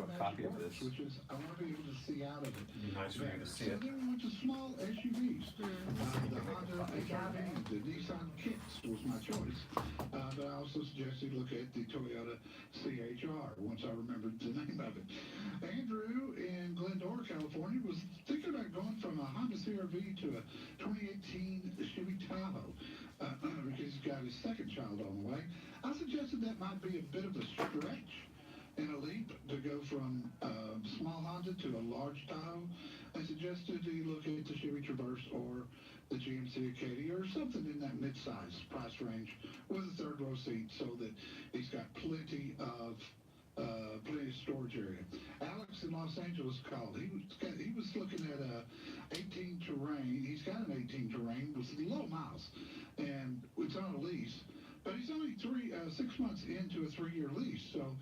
you a copy of this. Which is, I want to be able to see out of it. It'd be nice for you to see So it. then we went to small SUVs. The Honda HRV, the Nissan Kicks was my choice. But I also suggested look at the Toyota CHR once I remembered the name of it. Andrew in Glendora, California was thinking about going from a Honda CRV to a 2018 Chevy Tahoe because he's got his second child on the way. I suggested that might be a bit of a stretch and a leap to go from small Honda to a large Tahoe. I suggested he look at the Chevy Traverse or the GMC Acadia or something in that mid-size price range with a third row seat so that he's got plenty of storage area. Alex in Los Angeles called. He was looking at a 18 Terrain. He's got an 18 Terrain with low miles, and it's on a lease. But he's only 6 months into a 3-year lease, so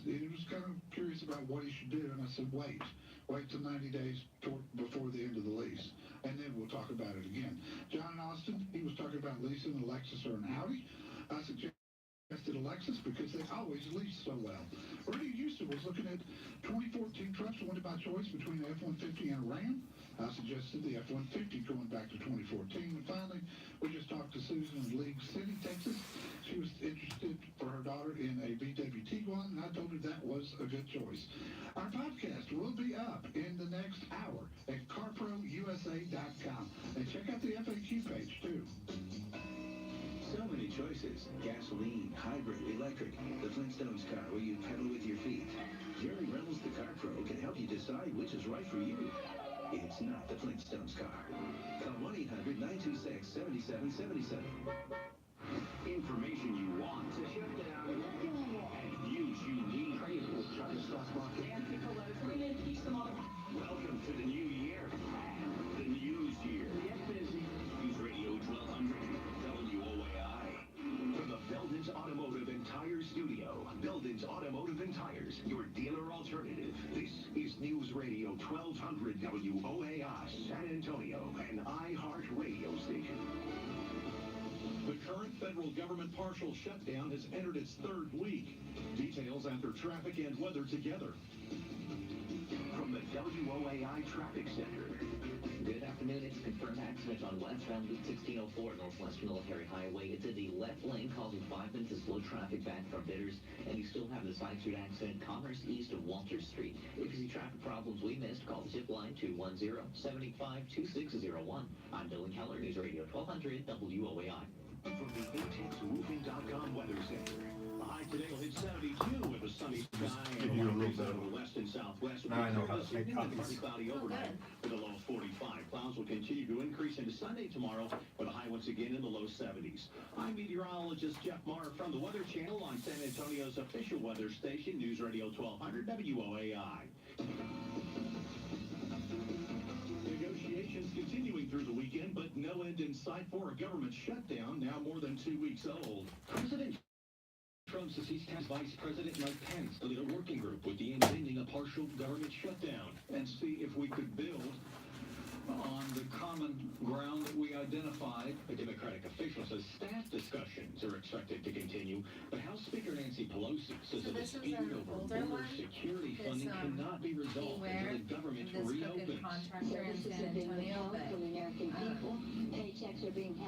he was kind of curious about what he should do, and I said, wait till 90 days before the end of the lease, and then we'll talk about it again. John in Austin, he was talking about leasing a Lexus or an Audi. I suggested a Lexus because they always lease so well. Rudy Houston was looking at 2014 trucks, wanted by choice between the F-150 and a Ram. I suggested the F-150 going back to 2014. And finally, we just talked to Susan in League City, Texas. She was interested for her daughter in a VW Tiguan, and I told her that was a good choice. Our podcast will be up in the next hour at carprousa.com. And check out the FAQ page, too. So many choices. Gasoline, hybrid, electric. The Flintstones car where you pedal with your feet. Jerry Reynolds, the Car Pro, can help you decide which is right for you. It's not the Flintstones car. Call 1-800-926-7777. Information you want to shut down and news you need. Welcome to the new year. The news year. Get busy. News Radio 1200. WOAI. From the Belden's Automotive and Tire Studio. Belden's Automotive and Tires, your dealer alternative. This is News Radio 1200 WOAI, San Antonio, an iHeartRadio station. The current federal government partial shutdown has entered its 3rd week. Details after traffic and weather together. From the WOAI Traffic Center. Good afternoon. It's a confirmed accident on westbound Loop 1604 Northwest Military Highway. It's in the left lane, causing 5 minutes of slow traffic back from Bitters. And you still have the side street accident, Commerce east of Walter Street. If you see traffic problems we missed, call the tip line 210-752601. I'm Dylan Keller, News Radio 1200 WOAI. From the ATEXRoofing.com Weather Center. The high today will hit 72 with a sunny sky give and you a light little breeze bit out of- of the west and southwest. Now I know how to make Partly copies. cloudy overnight with a low of 45. Clouds will continue to increase into Sunday tomorrow with a high once again in the low 70s. I'm meteorologist Jeff Marr from the Weather Channel on San Antonio's official weather station, News Radio 1200 WOAI. Negotiations continuing through the weekend, but no end in sight for a government shutdown now more than 2 weeks old. President Trump says he's tasked Vice President Mike Pence to lead a working group with the aim of ending a partial government shutdown and see if we could build on the common ground that we identified. A Democratic official says staff discussions are expected to continue, but House Speaker Nancy Pelosi says So a this is dispute an over older border one. security This, funding cannot be resolved beware until the government this crooked reopens. contractor in San Antonio, but from the American people. Paychecks are being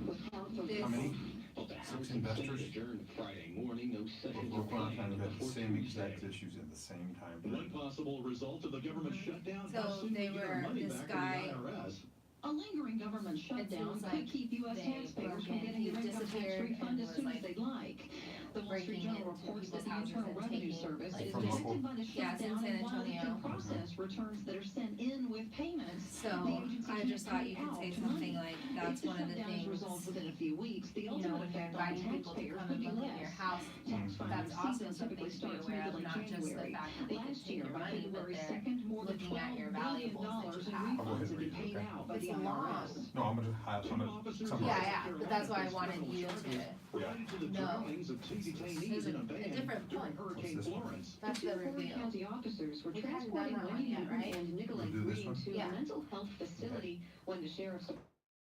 withheld from This- How many? Well, the House 6 and Senate investors? adjourned Friday morning. No sessions We're are going planned to have the before same Tuesday. exact issues at the same time. One possible result of the government shutdown, So how soon they we get our were- money this back guy- from the IRS. A lingering government shutdown seems could like keep U.S. they taxpayers from broke in. getting He their income tax disappeared refund and as was, soon as like, they'd like. The Wall Street breaking Journal into reports that people's the houses Internal and Revenue taking, Service like, is From affected local? by the Yeah, it's in shutdown San and while it Antonio. can process returns that are sent in with payments. So the agency I can't just thought pay you could out say money. something like, that's If the one of the shutdown is things, resolved within a few weeks, the you know, ultimate when you're effect on inviting people to taxpayers come could and be look at less. your house. Tax filing That's also season something typically to be starts aware of, middle of not just the January. fact that they can Last take year, your by money, but February they're 2nd, more than looking at your $12 billion valuables that you in have. I'll go ahead refunds and have been read it, paid okay? out by It's the long. IRS. No, I'm gonna have some of Yeah, but that's why I wanted you to Related to the know. drownings of two detainees There's in a a van different during point. Hurricane What's this one? Florence. That's The the two Ford reveal. County officers were We hadn't transporting done that one Wayne yet, Newton right? and Nicolay We'll do this Green one? to Yeah. a mental health facility when the sheriff's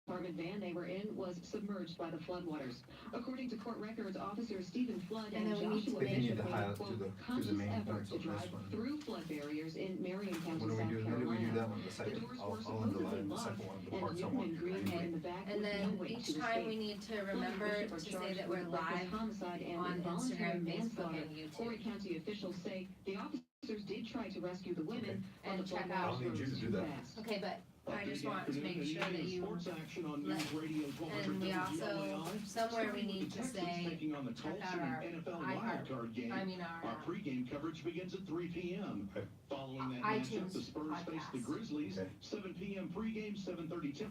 apartment van they were in was submerged by the floodwaters. According to court records, officers Stephen Flood And and then we need to Joshua make Maybe you need Bishop to made a highlight quote, to the conscious main effort points to of drive this one. through flood barriers in Marion County, What do we South do? When do we do Carolina. that one? The The second? doors I'll were underline supposedly the locked, second one, the and part the someone. Newman Green Okay. in the back And with no then way each to time we escape. need to Flood and remember Bishop are to say charged that with we're reckless live homicide and on involuntary Instagram, Facebook, manslaughter. and YouTube. Horry County officials say the officers did try to rescue the women, And but the check floodwaters out- I'll need you to rose do too that. fast. Okay, but I just want to make sure that you, Sports action on let- News Radio 1200 and we also, WOAI. somewhere we Starting need with to the Texans say, taking on the check Colts out in our an NFL iHeart, wildcard game. our Our pregame coverage begins at 3 p.m. Okay. Following that iTunes matchup, the Spurs face the podcast. Grizzlies. Okay. 7 p.m. pregame, 7:30 tip.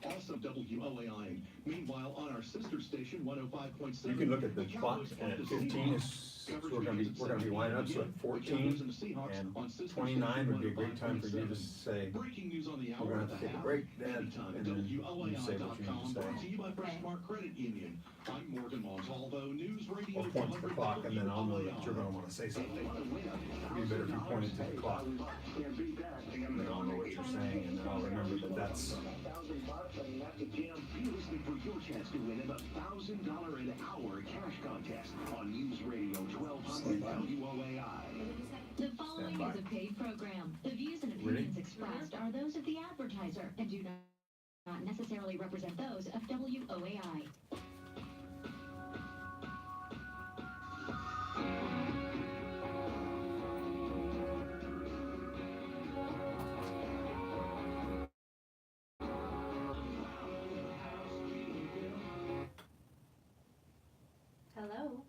Also WOAI. Meanwhile, on our sister station, 105.7. You can look at the clock, Cowboys and at play the 15 Seahawks. is, Coverage we're gonna begins be at 7 winding up, so p.m. at The 14 Cowboys and the Seahawks and on sister 29 would be a great time for you to 105.7. say, Breaking news on the we're hour gonna at have the to take a half. break, Dad, Anytime and at then you say what you need WOAI.com. to Brought to say. you by Fresh Okay. Smart Credit Union. I'm Morgan Moehle, News Radio Or point to the 1200 clock, and then I'll know that WOAI. you're gonna wanna say something. It'd be better if you pointed to the clock. And then I'll know what you're saying, and then I'll remember that that's, Be listening for your chance to win in the $1,000 an hour cash contest on News Radio 1200 WOAI. The following Stand by. is a paid program. The views and Ready? opinions expressed are those of the advertiser and do not necessarily represent those of WOAI. hello?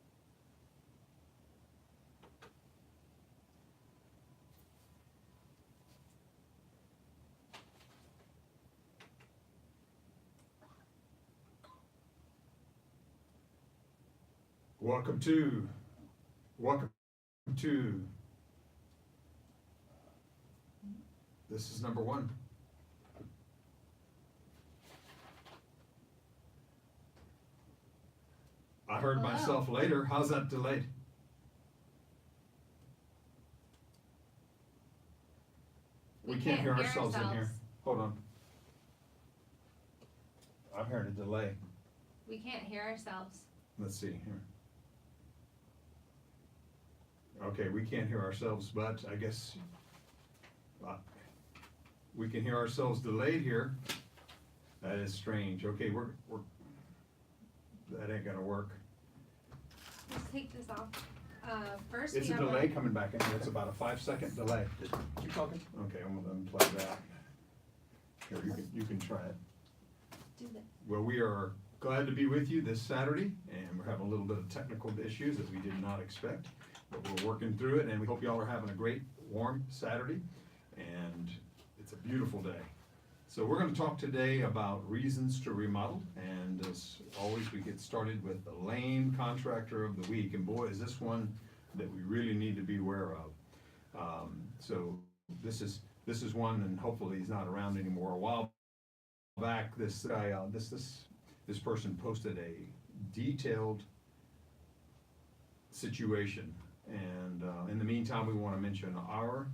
welcome to, this is number one. I heard Hello. myself later, how's that delayed? We can't hear ourselves in here. Hold on. I'm hearing a delay. We can't hear ourselves. Let's see here. Okay, we can't hear ourselves, but I guess we can hear ourselves delayed here. That is strange. Okay, we're that ain't gonna work. Let's take this off. First we It's a have delay coming back in here. It's about a 5-second delay. You talking? Okay, I'm gonna unplug that. Here, you can try it. do that. Well, we are glad to be with you this Saturday, and we're having a little bit of technical issues that we did not expect, but we're working through it, and we hope y'all are having a great, warm Saturday, and it's a beautiful day. So we're gonna talk today about reasons to remodel, and as always, we get started with the lame contractor of the week, and boy, is this one that we really need to be aware of. So this is one, and hopefully he's not around anymore. A while back, this guy, this person posted a detailed situation, and in the meantime, we want to mention our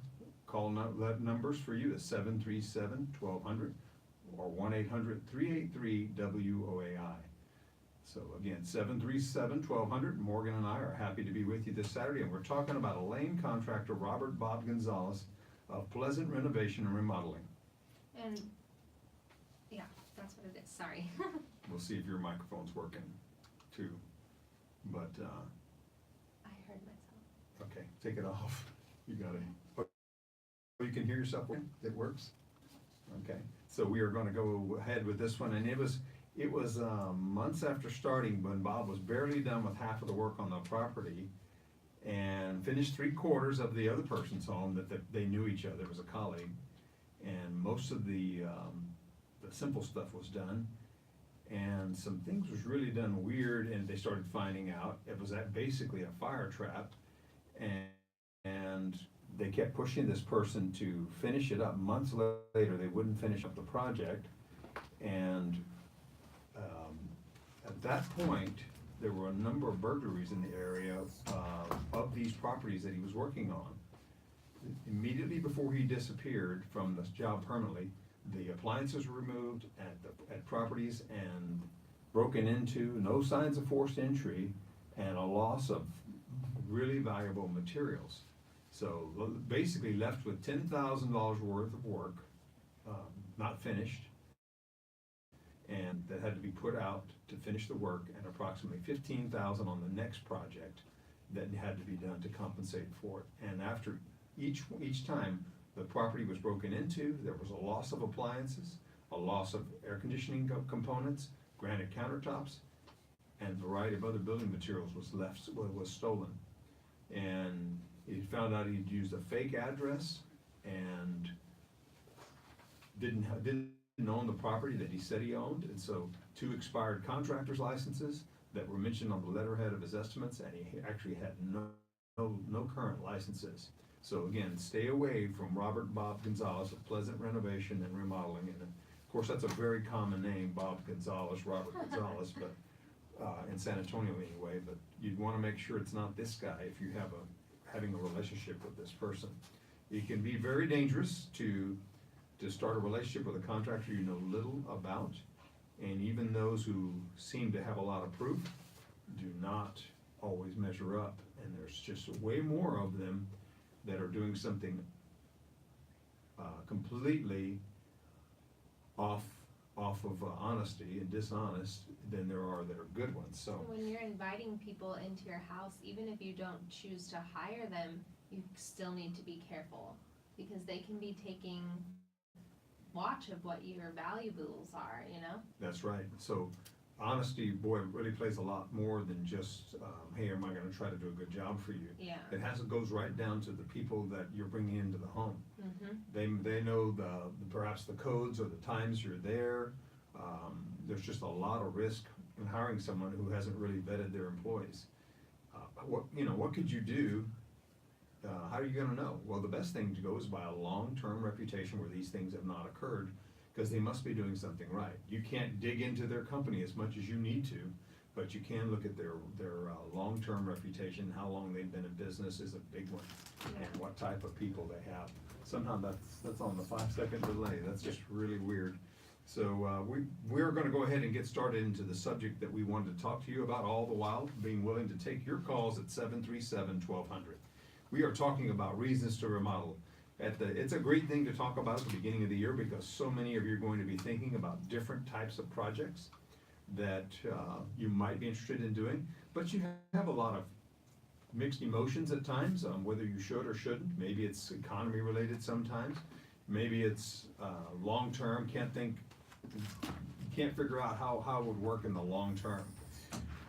call numbers for you is 737-1200 or 1-800-383-WOAI. So again, 737-1200. Morgan and I are happy to be with you this Saturday, and we're talking about a lane contractor, Robert Bob Gonzalez of Pleasant Renovation and Remodeling. And, yeah, that's what it is, sorry. We'll see if your microphone's working too, but I heard myself. okay, take it off. You got it. Oh, you can hear yourself? It works? Okay, so we are gonna go ahead with this one, and it was months after starting when Bob was barely done with half of the work on the property and finished 3/4 of the other person's home that they knew each other, it was a colleague, and most of the simple stuff was done, and some things was really done weird, and they started finding out it was basically a fire trap, and they kept pushing this person to finish it up. Months later, they wouldn't finish up the project, and at that point, there were a number of burglaries in the area of these properties that he was working on. Immediately before he disappeared from this job permanently, the appliances were removed at properties and broken into, no signs of forced entry, and a loss of really valuable materials. So basically left with $10,000 worth of work, not finished, and that had to be put out to finish the work, and approximately $15,000 on the next project that had to be done to compensate for it. And after each time the property was broken into, there was a loss of appliances, a loss of air conditioning components, granite countertops, and a variety of other building materials was stolen. And he found out he'd used a fake address and didn't own the property that he said he owned, and so 2 expired contractor's licenses that were mentioned on the letterhead of his estimates, and he actually had no current licenses. So again, stay away from Robert Bob Gonzalez of Pleasant Renovation and Remodeling, and of course that's a very common name, Bob Gonzalez, Robert Gonzalez, but in San Antonio anyway. But you'd want to make sure it's not this guy if you have having a relationship with this person. It can be very dangerous to start a relationship with a contractor you know little about, and even those who seem to have a lot of proof do not always measure up, and there's just way more of them that are doing something completely off of honesty and dishonest than there are that are good ones. So when you're inviting people into your house, even if you don't choose to hire them, you still need to be careful, because they can be taking watch of what your valuables are, you know? that's right. So honesty, boy, really plays a lot more than just, hey, am I gonna try to do a good job for you? Yeah. It goes right down to the people that you're bringing into the home. Mm-hmm. They know perhaps the codes or the times you're there. There's just a lot of risk in hiring someone who hasn't really vetted their employees. What could you do? How are you gonna know? Well, the best thing to go is by a long-term reputation where these things have not occurred, because they must be doing something right. You can't dig into their company as much as you need to, but you can look at their long-term reputation. How long they've been in business is a big one, and what type of people they have. Sometimes that's on the 5-second delay. That's just really weird. So we're going to go ahead and get started into the subject that we wanted to talk to you about, all the while being willing to take your calls at 737-1200. We are talking about reasons to remodel. It's a great thing to talk about at the beginning of the year, because so many of you are going to be thinking about different types of projects that you might be interested in doing, but you have a lot of mixed emotions at times on whether you should or shouldn't. Maybe it's economy related sometimes. Maybe it's long-term, can't figure out how it would work in the long term.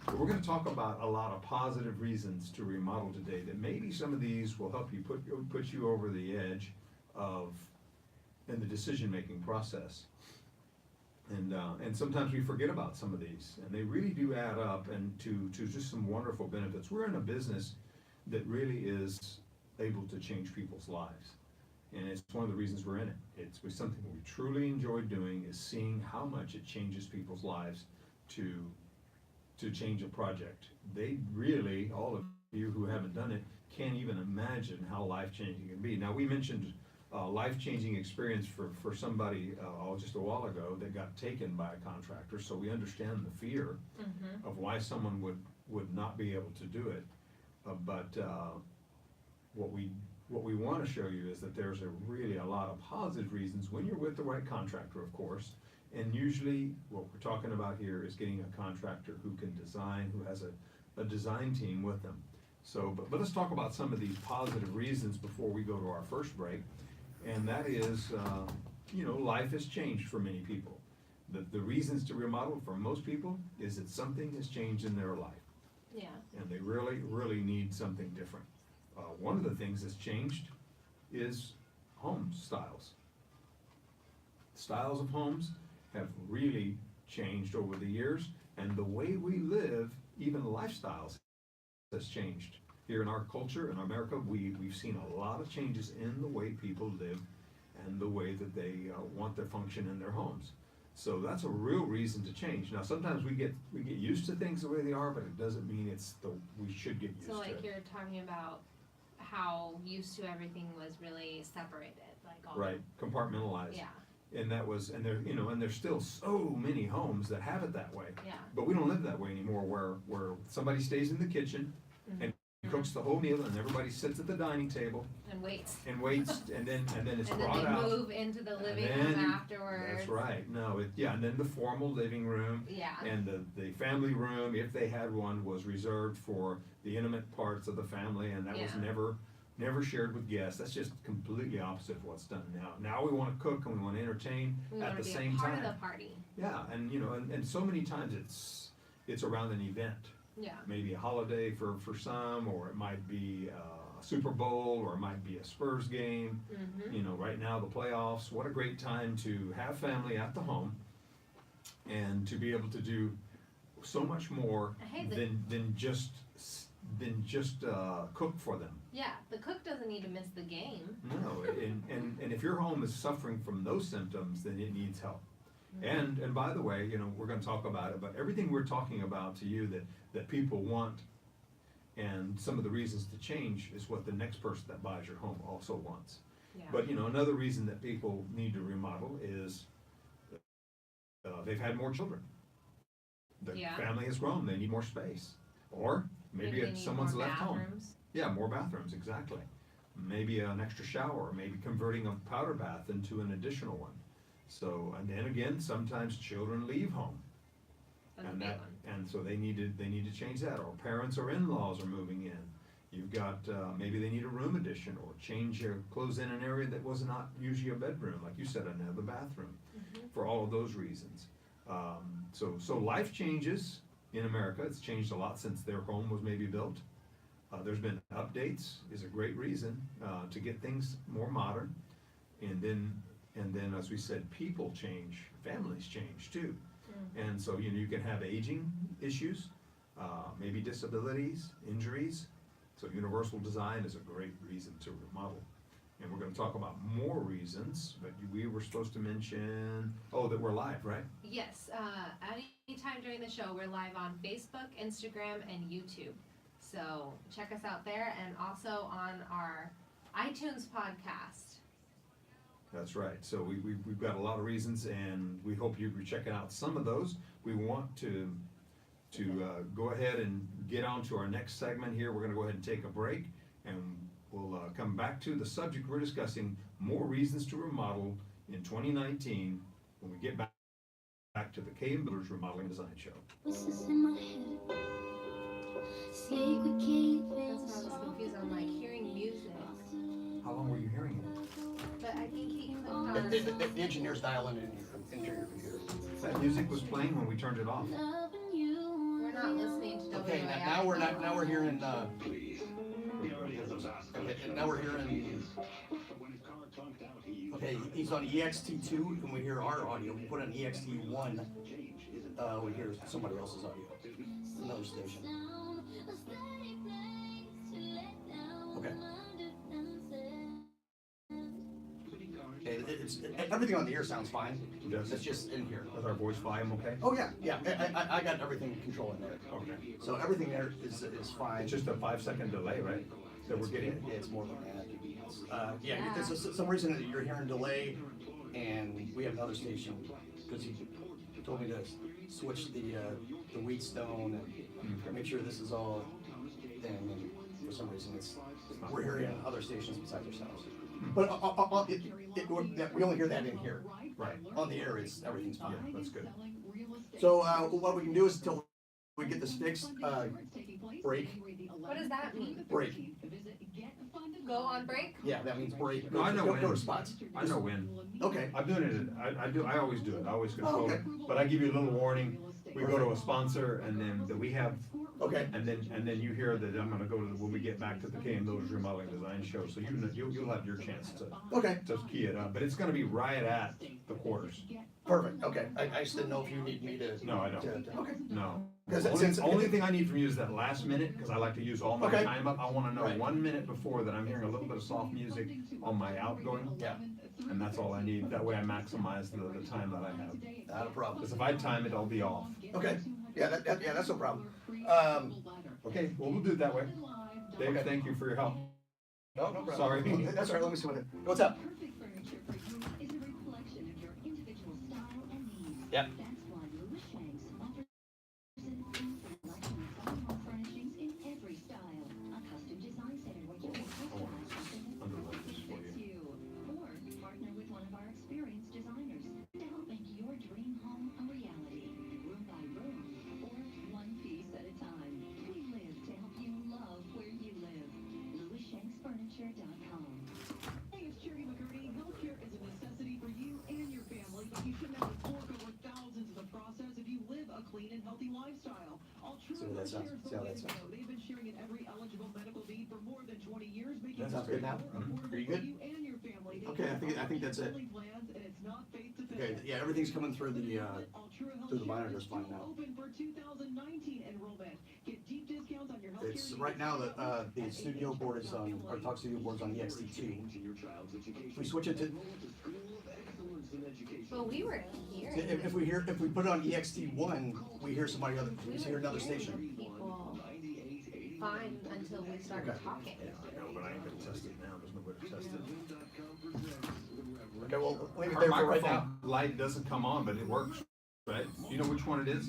So we're going to talk about a lot of positive reasons to remodel today, that maybe some of these will help you put you over the edge in the decision-making process. And sometimes we forget about some of these, and they really do add up and to just some wonderful benefits. We're in a business that really is able to change people's lives, and it's one of the reasons we're in it. It's something we truly enjoy doing, is seeing how much it changes people's lives to change a project. They really, all of you who haven't done it, can't even imagine how life-changing it can be. Now, we mentioned life-changing experience for somebody just a while ago that got taken by a contractor, so we understand the fear of why someone would not be able to do it. But what we want to show you is that there's really a lot of positive reasons when you're with the right contractor, of course. And usually what we're talking about here is getting a contractor who can design, who has a design team with them. So, but let's talk about some of these positive reasons before we go to our first break. And that is, life has changed for many people. The reasons to remodel for most people is that something has changed in their life. Yeah. And they really, really need something different. One of the things that's changed is home styles. Styles of homes have really changed over the years, and the way we live, even lifestyles, has changed. Here in our culture, in America, we've seen a lot of changes in the way people live and the way that they want to function in their homes. So that's a real reason to change. Now, sometimes we get used to things the way they are, but it doesn't mean we should get used to it. So like you're talking about how used to everything was really separated, like all right, compartmentalized. Yeah. And that was, and there, you know, and there's still so many homes that have it that way. Yeah. But we don't live that way anymore, where somebody stays in the kitchen and cooks the whole meal, and everybody sits at the dining table And waits. and waits, and then it's And brought then out. they move into the living and room then- afterwards. That's right, no, and then the formal living room. Yeah. And the family room, if they had one, was reserved for the intimate parts of the family, and that was Yeah. never shared with guests. That's just completely opposite of what's done now. Now we wanna cook and we wanna entertain We at wanna the be same a part time. of the party. Yeah, and you know, and so many times it's around an event. Yeah. Maybe a holiday for some, or it might be a Super Bowl, or it might be a Spurs game. Mm-hmm. You know, right now the playoffs, what a great time to have family at the home and to be able to do so much more Hey, than just cook for them. Yeah, the cook doesn't need to miss the game. No, and if your home is suffering from those symptoms, then it needs help. And by the way, you know, we're gonna talk about it, but everything we're talking about to you that people want, and some of the reasons to change is what the next person that buys your home also wants. Yeah. But you know, another reason that people need to remodel is they've had more children. The Yeah. family has grown, they need more space. Or maybe they need someone's more left home. bathrooms. Yeah, more bathrooms, exactly. Maybe an extra shower, maybe converting a powder bath into an additional one. So, and then again, sometimes children leave home. That's a And big that, one. and so they need to change that, or parents or in-laws are moving in. You've got, maybe they need a room addition, or close in an area that was not usually a bedroom, like you said, another bathroom, for all of those reasons. So life changes in America. It's changed a lot since their home was maybe built. There's been updates, is a great reason, to get things more modern. And then, as we said, people change, families change too. And so, you know, you can have aging issues, maybe disabilities, injuries. So universal design is a great reason to remodel. And we're gonna talk about more reasons, but we were supposed to mention, that we're live, right? Yes, any time during the show, we're live on Facebook, Instagram, and YouTube. So check us out there, and also on our iTunes podcast. That's right. So we've got a lot of reasons, and we hope you're checking out some of those. We want to go ahead and get on to our next segment here. We're gonna go ahead and take a break, and we'll come back to the subject we're discussing, more reasons to remodel in 2019, when we get back to the K&B Builders Remodeling Design Show. Voices in my head say we can't That's why I was confused. I'm like hearing music, How long were you hearing it? but I think he clicked on. The engineer's dialing in into your computer. That music was playing when we turned it off. loving you. We're not listening to WAI. Okay, now we're hearing. Please. He already has those aspects. Okay, now we're hearing. When his car conked out, he used Okay, he's on EXT2, and we hear our audio. We put on EXT1. change isn't We hear somebody else's audio. Another station. Okay. Okay, everything on the air sounds fine. Does it? It's just in here. Is our voice volume okay? Oh yeah. I got everything controlling there. Okay. So everything there is fine. It's just a 5-second delay, right? That we're getting? Yeah, it's more than that. Yeah, there's some reason that you're hearing delay, and we have another station, because he told me to switch the Wheatstone and make sure this is all, and for some reason we're hearing other stations besides ourselves. But we only hear that in here. Right. On the air, everything's fine. Yeah, that's good. So what we can do is until we get this fixed, break. What does that mean? Break. Go on break? Yeah, that means break. No, I know Go when. to spots. I know when. Okay. I'm doing it, I always do it, I always control okay. it, but I give you a little warning. We go to a sponsor, and then that we have, Okay. and then you hear that I'm gonna go to, when we get back to the K&B Builders Remodeling Design Show, so you'll have your chance Okay. to key it up, but it's gonna be right at the quarters. Perfect. Okay. I just didn't know if you need me to. No, I don't. Okay. No. Because Only thing I need from you is that last minute, because I like to use all my Okay. time up. I wanna know Right. 1 minute before that I'm hearing a little bit of soft music on my outgoing. Yeah. And that's all I need. That way I maximize the time that I have. Not a problem. Because if I time it, I'll be off. Okay. Yeah. That's no problem. Okay, well, we'll do it that way. Dave, thank you for your help. No problem. Sorry. That's all right. Let me see what's up. Yep. That's why Louis Shanks offers an selection of fine home furnishings in every style. A custom design center where you can customize something that perfectly fits you. Or partner with one of our experienced designers to help make your dream home a reality. Room by room, or one piece at a time. We live to help you love where you live. LouisShanksFurniture.com. Hey, it's Cherry McCurdy. Healthcare is a necessity for you and your family, but you shouldn't have to fork over thousands in the process if you live a clean and healthy lifestyle. See how that sounds? See how that sounds? They've been sharing in every eligible medical need for more than 20 years, making That sounds good now? more affordable Are you for good? you and your family. They Okay, have I think that's it. plans, and it's not face-to-face. Okay, yeah, everything's coming through the monitors fine now. Open for 2019 enrollment. Get deep discounts on your healthcare It's right now the studio board is on, our talk studio board's on EXT2. If we switch it to, Well, we were here. if we put it on EXT1, we hear somebody other, we hear another station. People fine until we started Okay. talking. I know, but I ain't gonna test it now, there's no way to test it. Okay, well, leave it Our there for right now. microphone light doesn't come on, but it works, right? You know which one it is?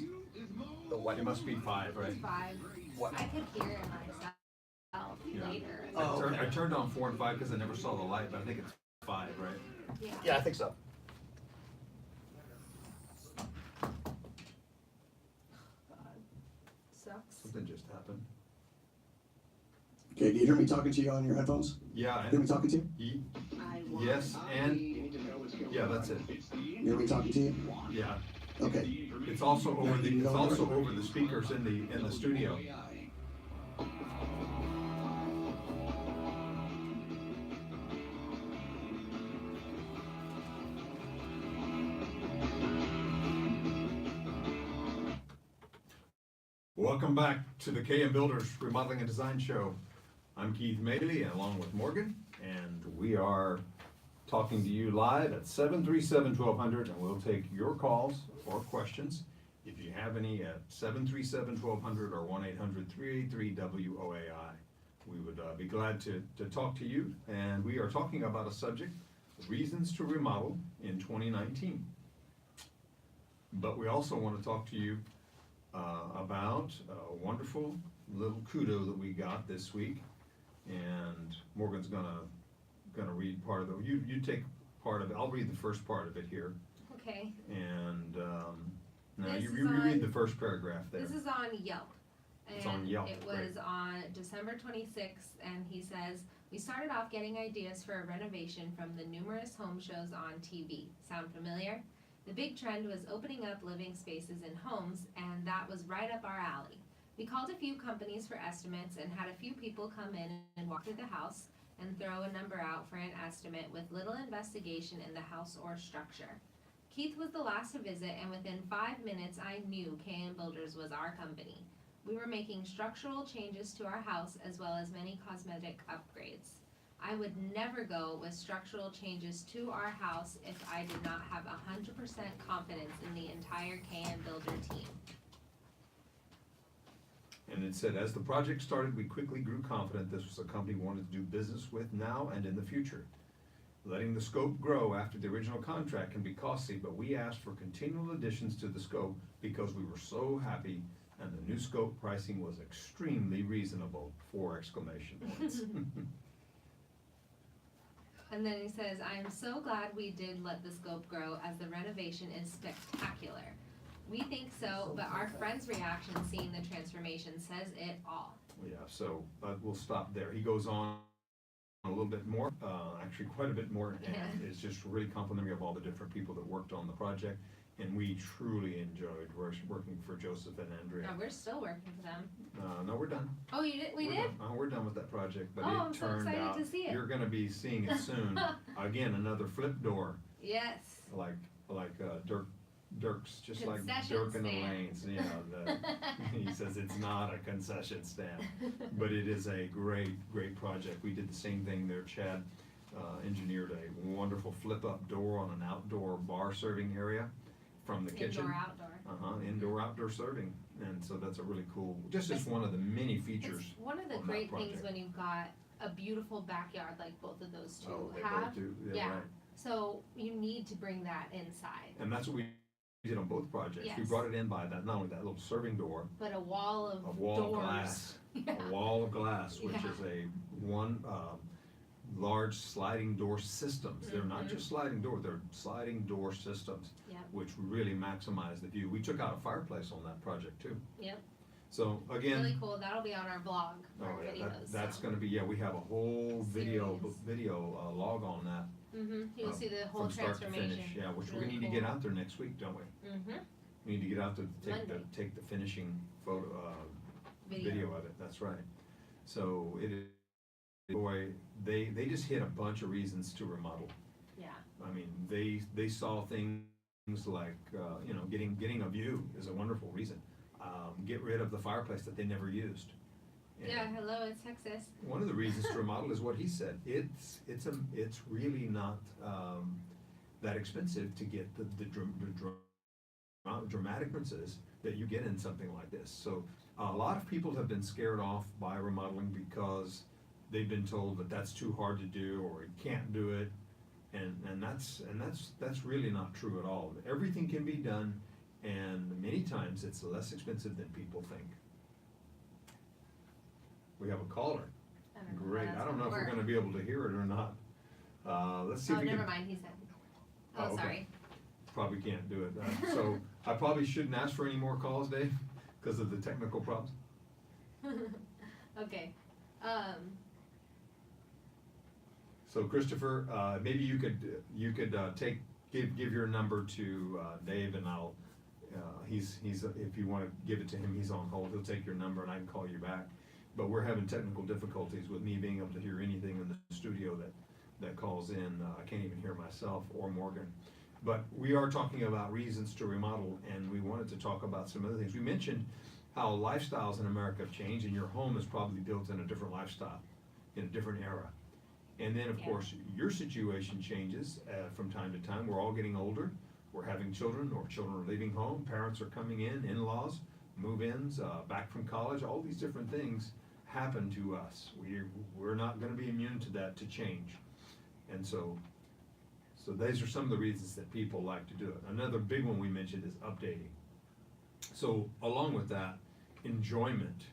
The what? It must be 5, right? 5. What? I could hear it myself Yeah. later. Oh, okay. I turned on 4 and 5 because I never saw the light, but I think it's 5, right? Yeah. Yeah, I think so. God. Sucks. Something just happened. Okay, do you hear me talking to you on your headphones? Yeah, Hear me talking to you? yes, and, yeah, that's it. You hear me talking to you? Yeah, Okay. it's also over the speakers in the studio. Welcome back to the KM Builders Remodeling and Design Show. I'm Keith Moehle, along with Morgan, and we are talking to you live at 737-1200, and we'll take your calls or questions. If you have any at 737-1200 or 1-800-383-WOAI. We would be glad to talk to you, and we are talking about a subject, reasons to remodel in 2019. But we also want to talk to you about a wonderful little kudo that we got this week, and Morgan's gonna read part of it. You take part of it. I'll read the first part of it here, Okay. and now This you is reread on- the first paragraph there. This is on Yelp. It's on Yelp, It was on December 26th, and he says, "We started off getting ideas for a renovation from the numerous home shows on TV. Sound familiar? The big trend was opening up living spaces in homes, and that was right up our alley. We called a few companies for estimates and had a few people come in and walk through the house and throw a number out for an estimate with little investigation in the house or structure. Keith was the last to visit, and within 5 minutes I knew KM Builders was our company. We were making structural changes to our house as well as many cosmetic upgrades. I would never go with structural changes to our house if I did not have 100% confidence in the entire KM Builder team." And it said, as the project started, we quickly grew confident this was a company we wanted to do business with now and in the future. Letting the scope grow after the original contract can be costly, but we asked for continual additions to the scope because we were so happy, and the new scope pricing was extremely reasonable, 4 exclamation points. And then he says, "I am so glad we did let the scope grow as the renovation is spectacular. We think so, but our friend's reaction seeing the transformation says it all." Yeah, so we'll stop there. He goes on a little bit more, actually quite a bit more, and Yeah. it's just really complimentary of all the different people that worked on the project. And we truly enjoyed working for Joseph and Andrea. No, we're still working for them. No, we're done. Oh, you did? We We're did? done. We're done with that project, but Oh, it I'm so turned excited out, to see it. you're gonna be seeing it soon. Again, another flip door, Yes. like Dirk's, just like Concession Dirk and stand. Elaine's, he says it's not a concession stand, but it is a great project. We did the same thing there. Chad engineered a wonderful flip-up door on an outdoor bar serving area from the kitchen. Indoor, outdoor. Indoor-outdoor serving, and so that's a really cool, just one of the many features. It's one of the on that great things project. when you've got a beautiful backyard like both of those two Oh, they have. both do, Yeah. right. So you need to bring that inside. And that's what we did on both projects. We Yes. brought it in by that, not only that little serving door, But a wall of a wall of doors. glass, Yeah. a wall of glass, which Yeah. is a large sliding door systems. They're not Mhm. just sliding door, they're sliding door systems, Yep. which really maximize the view. We took out a fireplace on that project too. Yep. So again. Really cool. That'll be on our blog, our Oh, yeah, videos. that's so. gonna be, yeah, we have a whole video Series. log on that. You'll see the whole From start to transformation. finish, yeah, which we're Really gonna need to get cool. out there next week, don't we? Mm-hmm. We need to get out there to Monday. take the finishing photo, video of it, that's right. So it is, boy, they just hit a bunch of reasons to remodel. Yeah. I mean, they saw things like, getting a view is a wonderful reason. Get rid of the fireplace that they never used. And Yeah. Hello, it's Texas. one of the reasons to remodel is what he said. It's really not, that expensive to get the dramatic differences that you get in something like this. So a lot of people have been scared off by remodeling because they've been told that that's too hard to do or you can't do it. And that's really not true at all. Everything can be done, and many times it's less expensive than people think. We have a caller. I don't know how Great. that's I don't know if we're work. gonna be able to hear it or not. Let's see Oh, if we can. never mind. He said. Oh, Oh, okay. sorry. Probably can't do it. So I probably shouldn't ask for any more calls, Dave, because of the technical problems. Okay. So Christopher, maybe you could give your number to Dave, and I'll, he's if you want to give it to him, he's on hold. He'll take your number and I can call you back. But we're having technical difficulties with me being able to hear anything in the studio that calls in. I can't even hear myself or Morgan. But we are talking about reasons to remodel, and we wanted to talk about some other things. We mentioned how lifestyles in America have changed, and your home is probably built in a different lifestyle, in a different era. And then, of Yeah. course, your situation changes from time to time. We're all getting older. We're having children, or children are leaving home. Parents are coming in-laws, move-ins, back from college. All these different things happen to us. We're not going to be immune to that, to change. And so these are some of the reasons that people like to do it. Another big one we mentioned is updating. So along with that, enjoyment.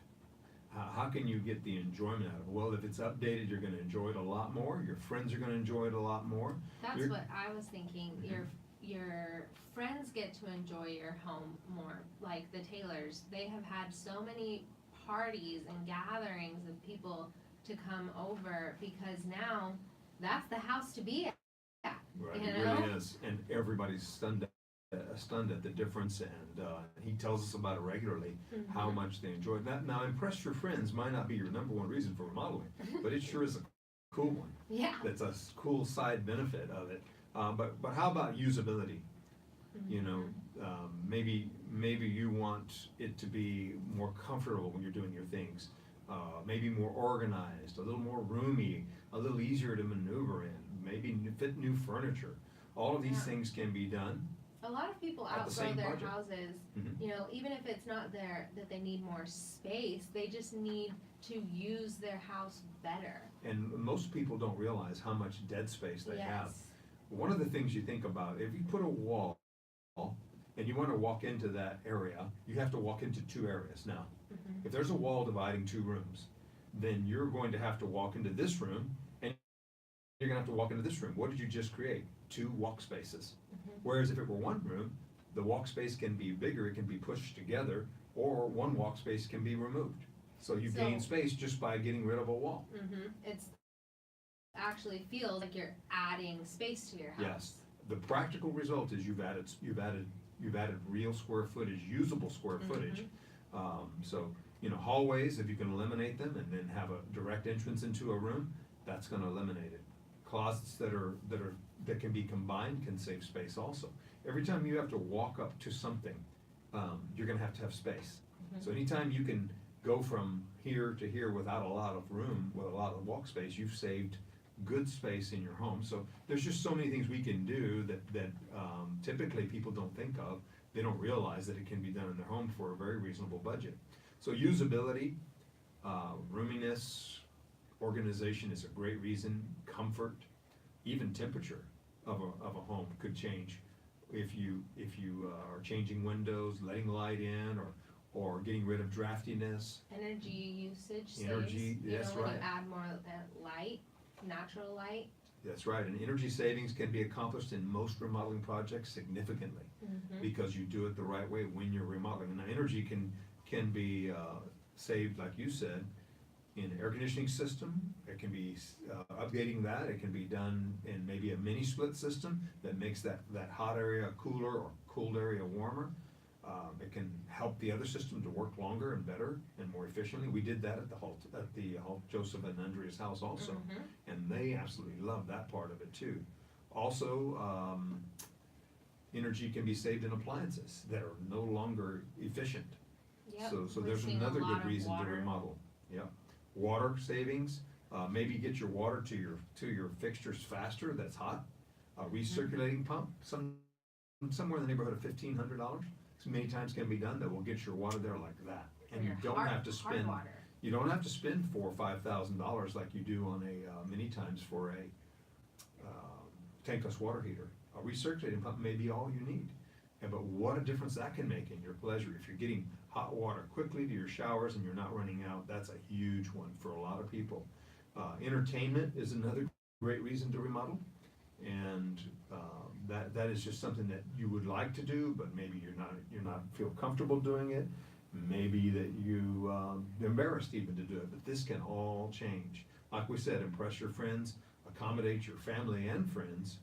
How can you get the enjoyment out of it? Well, if it's updated, you're gonna enjoy it a lot more. Your friends are gonna enjoy it a lot more. That's You're- what I was thinking. Mhm. Your friends get to enjoy your home more. Like the Taylors, they have had so many parties and gatherings of people to come over because now that's the house to be at. Right, You it know? really is, and everybody's stunned at the difference, and he tells us about it regularly, how Mhm. much they enjoy it. Now, impress your friends might not be your number one reason for remodeling, but it sure is a cool one. Yeah. That's a cool side benefit of it. But how about usability? You know, maybe you want it to be more comfortable when you're doing your things. Maybe more organized, a little more roomy, a little easier to maneuver in, maybe fit new furniture. All of these Yeah. things can be done. A lot of people At the outgrow same their budget. houses, Mhm. you know, even if it's not that they need more space, they just need to use their house better. And most people don't realize how much dead space they have. Yes. One of the things you think about, if you put a wall and you want to walk into that area, you have to walk into two areas now. Mhm. If there's a wall dividing two rooms, then you're going to have to walk into this room and you're gonna have to walk into this room. What did you just create? Two walk spaces. Mhm. Whereas if it were one room, the walk space can be bigger, it can be pushed together, or one walk space can be removed. So you gain So- space just by getting rid of a wall. It's actually feels like you're adding space to your house. Yes. The practical result is you've added real square footage, usable square footage. So, hallways, if you can eliminate them and then have a direct entrance into a room, that's gonna eliminate it. Closets that can be combined can save space also. Every time you have to walk up to something, you're gonna have to have space. So anytime you can go from here to here without a lot of room, with a lot of walk space, you've saved good space in your home. So there's just so many things we can do that typically people don't think of. They don't realize that it can be done in their home for a very reasonable budget. So usability, roominess, organization is a great reason. Comfort, even temperature of a home could change if you are changing windows, letting light in, or getting rid of draftiness. Energy usage saves, Energy, that's when right. you add more light, natural light. That's right, and energy savings can be accomplished in most remodeling projects significantly, because you do it the right way when you're remodeling. Now, energy can be saved, like you said, in air conditioning system. It can be updating that. It can be done in maybe a mini split system that makes that hot area cooler or cooled area warmer. It can help the other system to work longer and better and more efficiently. We did that at the Halt Joseph and Andrea's house also, and they absolutely love that part of it too. Also, energy can be saved in appliances that are no longer efficient. Yep, So we're there's seeing a another lot good of reason to water. remodel. Yeah, water savings. Maybe get your water to your fixtures faster. That's hot. A recirculating pump, somewhere in the neighborhood of $1,500. So many times can be done that will get your water there like that, and you don't have to spend. Water. You don't have to spend $4,000 or $5,000 like you do on many times for a tankless water heater. A recirculating pump may be all you need. Yeah, but what a difference that can make in your pleasure. If you're getting hot water quickly to your showers and you're not running out, that's a huge one for a lot of people. Entertainment is another great reason to remodel, and that is just something that you would like to do, but maybe you're not feel comfortable doing it. Maybe that you embarrassed even to do it, but this can all change. Like we said, impress your friends, accommodate your family and friends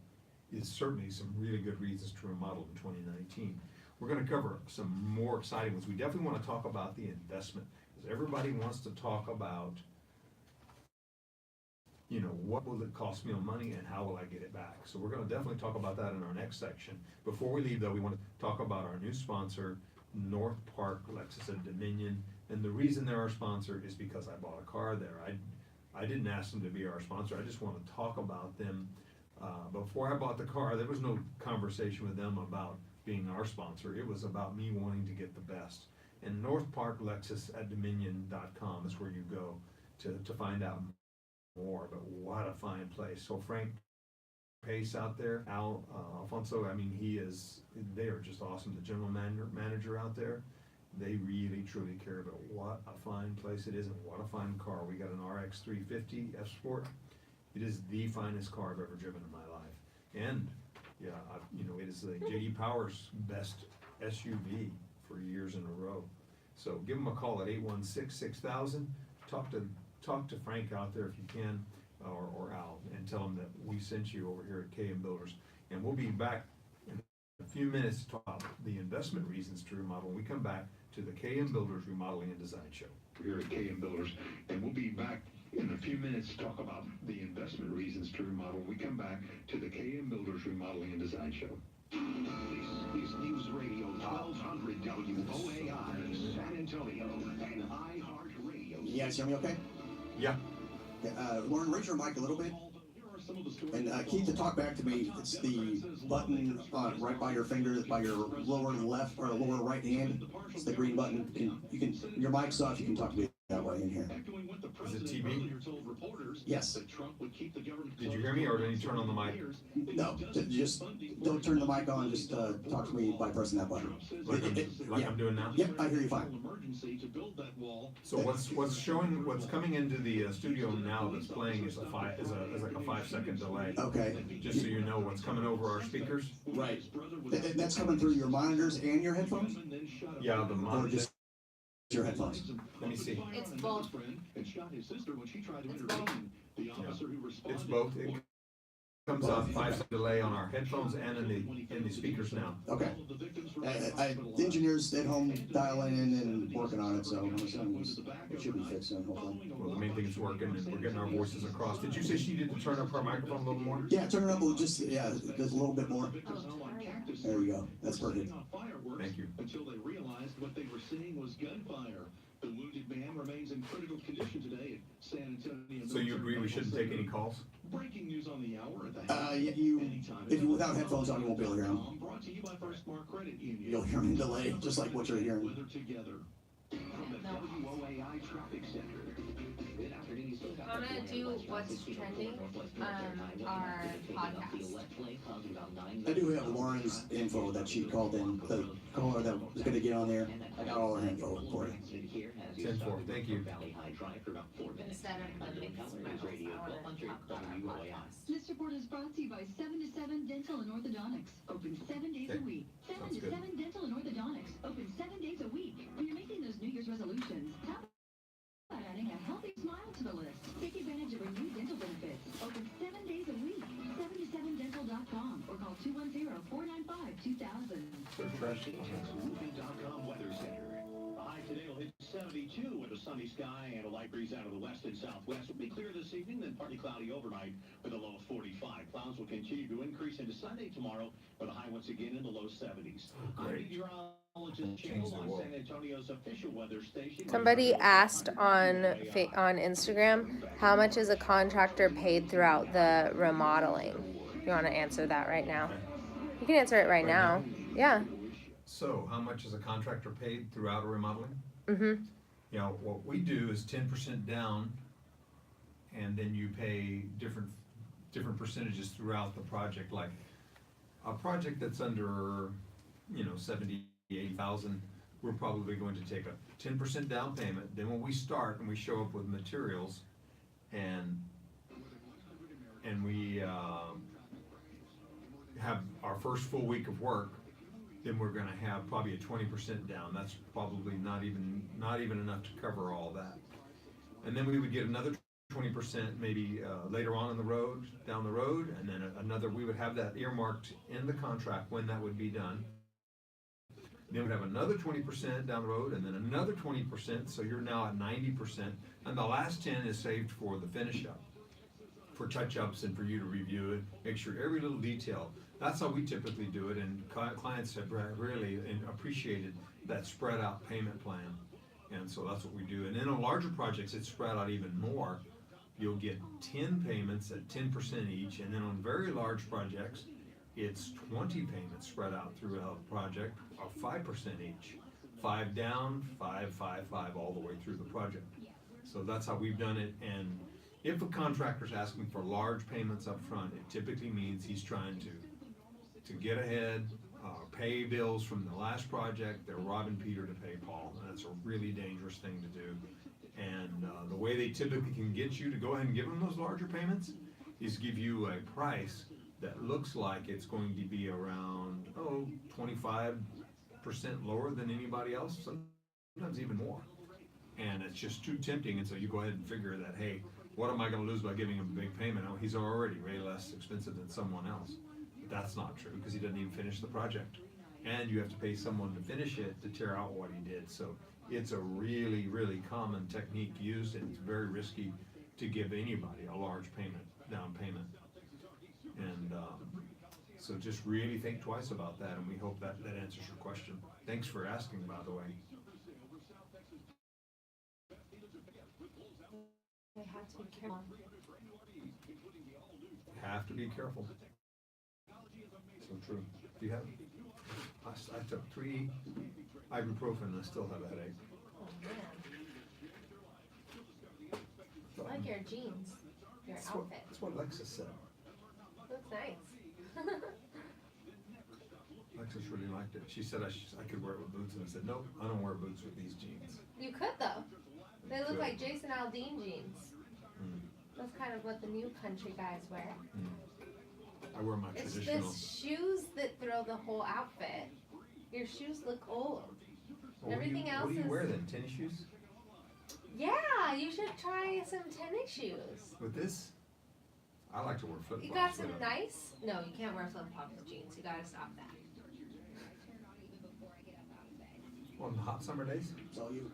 is certainly some really good reasons to remodel in 2019. We're going to cover some more exciting ones. We definitely want to talk about the investment, because everybody wants to talk about, what will it cost me on money and how will I get it back? So we're going to definitely talk about that in our next section. Before we leave though, we want to talk about our new sponsor, North Park Lexus at Dominion. And the reason they're our sponsor is because I bought a car there. I didn't ask them to be our sponsor. I just want to talk about them. Before I bought the car, there was no conversation with them about being our sponsor. It was about me wanting to get the best. And North Park Lexus at Dominion.com is where you go to find out more. But what a fine place. So Frank Pace out there, Alfonso, they are just awesome. The general manager out there, they really truly care about what a fine place it is and what a fine car. We got an RX 350 F Sport. It is the finest car I've ever driven in my life. And yeah, it is the J.D. Power's best SUV for years in a row. So give them a call at 816-6000. Talk to Frank out there if you can, or Al, and tell them that we sent you over here at KM Builders. And we'll be back in a few minutes to talk about the investment reasons to remodel. When we come back to the KM Builders Remodeling and Design Show. We're here at KM Builders, and we'll be back in a few minutes to talk about the investment reasons to remodel. We come back to the KM Builders Remodeling and Design Show. This is News Radio 1200 WOAI, San Antonio, and iHeartRadio. You guys hear me okay? Yeah. Lauren, raise your mic a little bit. And Keith, to talk back to me, it's the button right by your finger, by your lower left or lower right hand. It's the green button. Your mic's off. You can talk to me that way in here. Is it TV? Yes. Did you hear me, or did you turn on the mic? No, just don't turn the mic on. Just talk to me by pressing that button. I'm doing now? Yep, I hear you fine. So what's coming into the studio now that's playing is like a 5-second delay. Okay. Just so you know what's coming over our speakers. Right. That's coming through your monitors and your headphones? Yeah, the Or monitor. just your headphones? Let me see. It's both. It's both. It comes out 5-second delay on our headphones and in the speakers now. Okay. Engineers at home dialing in and working on it, so I'm assuming it should be fixed soon, hopefully. Well, the main thing is working and we're getting our voices across. Did you say she did to turn up her microphone a little more? Yeah, turn it up just a little bit more. There we go. That's perfect. Thank you. Until they realized what they were seeing was gunfire. The wounded man remains in critical condition today at San Antonio. So you agree we shouldn't take any calls? Breaking news on the hour at the If you without headphones on, you won't be able to hear them. Brought to you by First Mark Credit Union. You'll hear them in delay, just like what you're hearing. Weather together. From the WOAI Traffic Center. Good afternoon. You still got I'm that gonna 400 do westbound what's 1604 trending Northwest on Military Highway. our Taking off the podcast. left lane, causing about 9 I do have Lauren's info that she called in, the caller that was gonna get on there. I got all her info for you. 10-4, thank you. Valley High Drive for about 4 minutes. Instead of the mixed metals, Radio I wanna 1200 talk about our WOAI. podcast. This report is brought to you by 7 to 7 Dental and Orthodontics. Open 7 days Okay. a week. 7 Sounds to good. 7 Dental and Orthodontics. Open 7 days a week. When you're making those New Year's resolutions, how about adding a healthy smile to the list? Take advantage of our new dental benefits. Open 7 days a week. 7to7dental.com or call 210-495-2000. Roofing.com Weather Center. The high today will hit 72 with a sunny sky and a light breeze out of the west and southwest. Will be clear this evening, then partly cloudy overnight with a low of 45. Clouds will continue to increase into Sunday tomorrow with a high once again in the low 70s. I'm great. meteorologist Change Joe the on world. San Antonio's official weather station. Somebody asked on Instagram, how much is a contractor paid throughout the remodeling? You want to answer that right now? You can answer it right now. Yeah. So, how much is a contractor paid throughout a remodeling? Mhm. You know, what we do is 10% down, and then you pay different percentages throughout the project. Like a project that's under, 70,000, 80,000, we're probably going to take a 10% down payment. Then when we start and we show up with materials, and we have our first full week of work, then we're gonna have probably a 20% down. That's probably not even enough to cover all that. And then we would get another 20% maybe later on down the road, and then another, we would have that earmarked in the contract when that would be done. Then we'd have another 20% down the road, and then another 20%, so you're now at 90%. And the last 10 is saved for the finish up, for touch-ups and for you to review it, make sure every little detail. That's how we typically do it, and clients have really appreciated that spread out payment plan. And so that's what we do. And then on larger projects, it's spread out even more. You'll get 10 payments at 10% each, and then on very large projects, it's 20 payments spread out throughout the project of 5% each. 5 down, 5, 5, 5, all the way through the project. So that's how we've done it. And if a contractor's asking for large payments up front, it typically means he's trying to get ahead, pay bills from the last project. They're robbing Peter to pay Paul, and that's a really dangerous thing to do. And the way they typically can get you to go ahead and give them those larger payments is give you a price that looks like it's going to be around 25% lower than anybody else, sometimes even more. And it's just too tempting, and so you go ahead and figure that, hey, what am I gonna lose by giving him a big payment? Oh, he's already way less expensive than someone else. But that's not true, because he doesn't even finish the project. And you have to pay someone to finish it to tear out what he did. So it's a really, really common technique used, and it's very risky to give anybody a large down payment. And so just really think twice about that, and we hope that answers your question. Thanks for asking, by the way. They have to be careful. Have to be careful. So true. Do you have? I took 3 ibuprofen and I still have a headache. Oh man. I like your jeans, your outfit. That's what Lexus said. Looks nice. Lexus really liked it. She said I could wear it with boots, and I said, nope, I don't wear boots with these jeans. You could though. They look Good. like Jason Aldean jeans. Mm. That's kind of what the new country guys wear. Mm. I wear my It's traditional. the shoes that throw the whole outfit. Your shoes look old. Well, Everything else what do you is- wear then? Tennis shoes? Yeah, you should try some tennis shoes. With this? I like to wear flip flops. You got some nice? No, you can't wear flip flops with jeans. You gotta stop that. On the hot summer days? It's all you.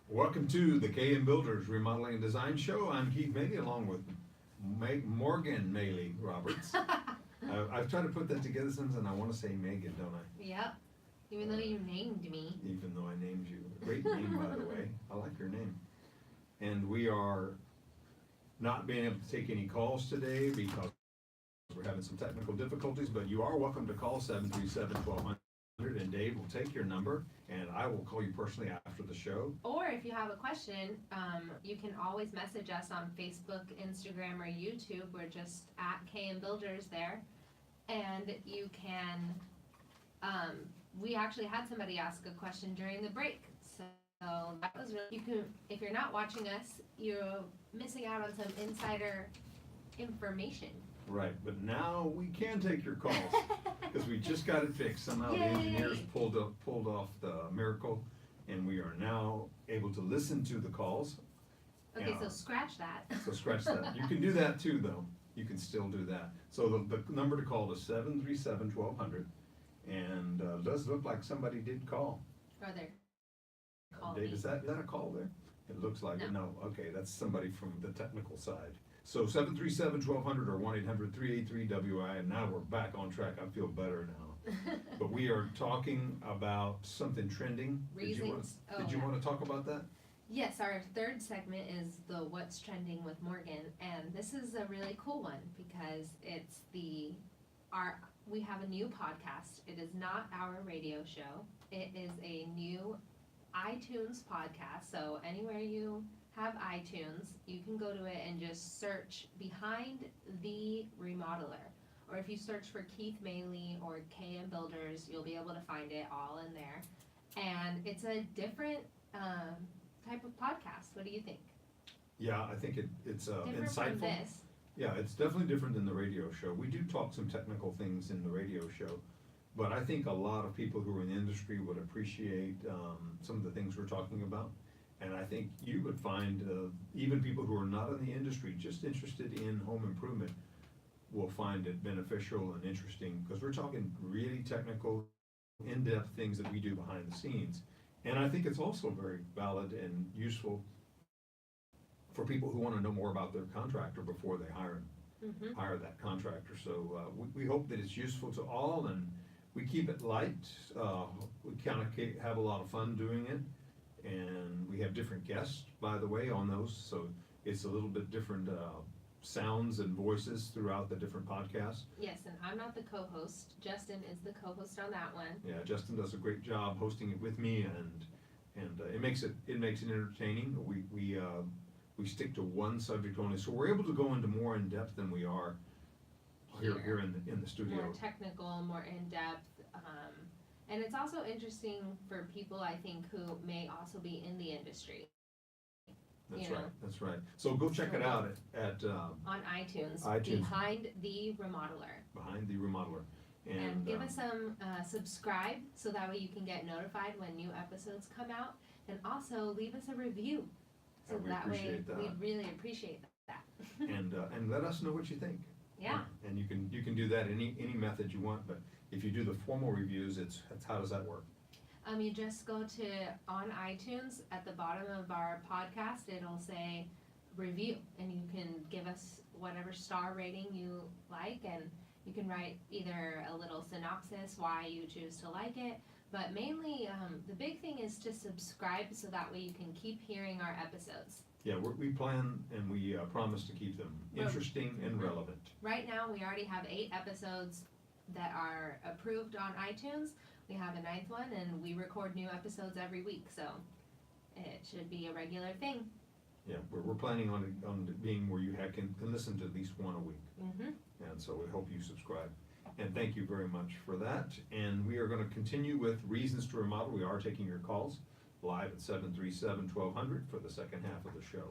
Welcome to the KM Builders Remodeling and Design Show. I'm Keith Moehle, along with Morgan Moehle Roberts. I've tried to put that together since, and I want to say Megan, don't I? Yep. Even though you named me. Even though I named you. Great name, by the way. I like your name. And we are not being able to take any calls today because we're having some technical difficulties, but you are welcome to call 737-1200, and Dave will take your number, and I will call you personally after the show. Or if you have a question, you can always message us on Facebook, Instagram, or YouTube. We're just at KM Builders there. And you can, we actually had somebody ask a question during the break. So that was really, you can, if you're not watching us, you're missing out on some insider information. Right, but now we can take your calls, because we just got it fixed. Somehow the Yay. engineers pulled off the miracle, and we are now able to listen to the calls. Okay, Yeah. so scratch that. So scratch that. You can do that too, though. You can still do that. So the number to call is 737-1200, and does look like somebody did call. Or they're calling Dave, me. is that a call there? It looks like it. No. No, okay, that's somebody from the technical side. So 737-1200 or 1-800-383-WI, and now we're back on track. I feel better now. But we are talking about something trending. Reasons. Did you want to talk about that? Yes, our third segment is the What's Trending with Morgan, and this is a really cool one because it's we have a new podcast. It is not our radio show. It is a new iTunes podcast, so anywhere you have iTunes, you can go to it and just search Behind the Remodeler. Or if you search for Keith Moehle or KM Builders, you'll be able to find it all in there. And it's a different type of podcast. What do you think? Yeah, I think it's Different insightful. from this. Yeah, it's definitely different than the radio show. We do talk some technical things in the radio show, but I think a lot of people who are in the industry would appreciate some of the things we're talking about. And I think you would find even people who are not in the industry, just interested in home improvement, will find it beneficial and interesting, because we're talking really technical, in-depth things that we do behind the scenes. And I think it's also very valid and useful for people who want to know more about their contractor before they hire that contractor. So we hope that it's useful to all, and we keep it light. We kind of have a lot of fun doing it, and we have different guests, by the way, on those. So it's a little bit different sounds and voices throughout the different podcasts. Yes, and I'm not the co-host. Justin is the co-host on that one. Yeah, Justin does a great job hosting it with me, and it makes it entertaining. We stick to one subject only, so we're able to go into more in depth than we are here in the studio. More technical, more in-depth. And it's also interesting for people, I think, who may also be in the industry. That's right. So go check it out at on iTunes, iTunes. Behind the Remodeler. Behind the Remodeler. And give us some subscribe, so that way you can get notified when new episodes come out. And also leave us a review. So we that way appreciate that. we'd really appreciate that. and let us know what you think. Yeah. And you can do that any method you want, but if you do the formal reviews, it's how does that work? You just go to on iTunes at the bottom of our podcast. It'll say review, and you can give us whatever star rating you like, and you can write either a little synopsis why you choose to like it. But mainly, the big thing is to subscribe, so that way you can keep hearing our episodes. Yeah, we plan and we promise to keep them interesting and relevant. Right now, we already have 8 episodes that are approved on iTunes. We have a 9th one, and we record new episodes every week, so it should be a regular thing. Yeah, we're planning on it being where you can listen to at least one a week. And so we hope you subscribe. And thank you very much for that. And we are going to continue with Reasons to Remodel. We are taking your calls live at 737-1200 for the second half of the show.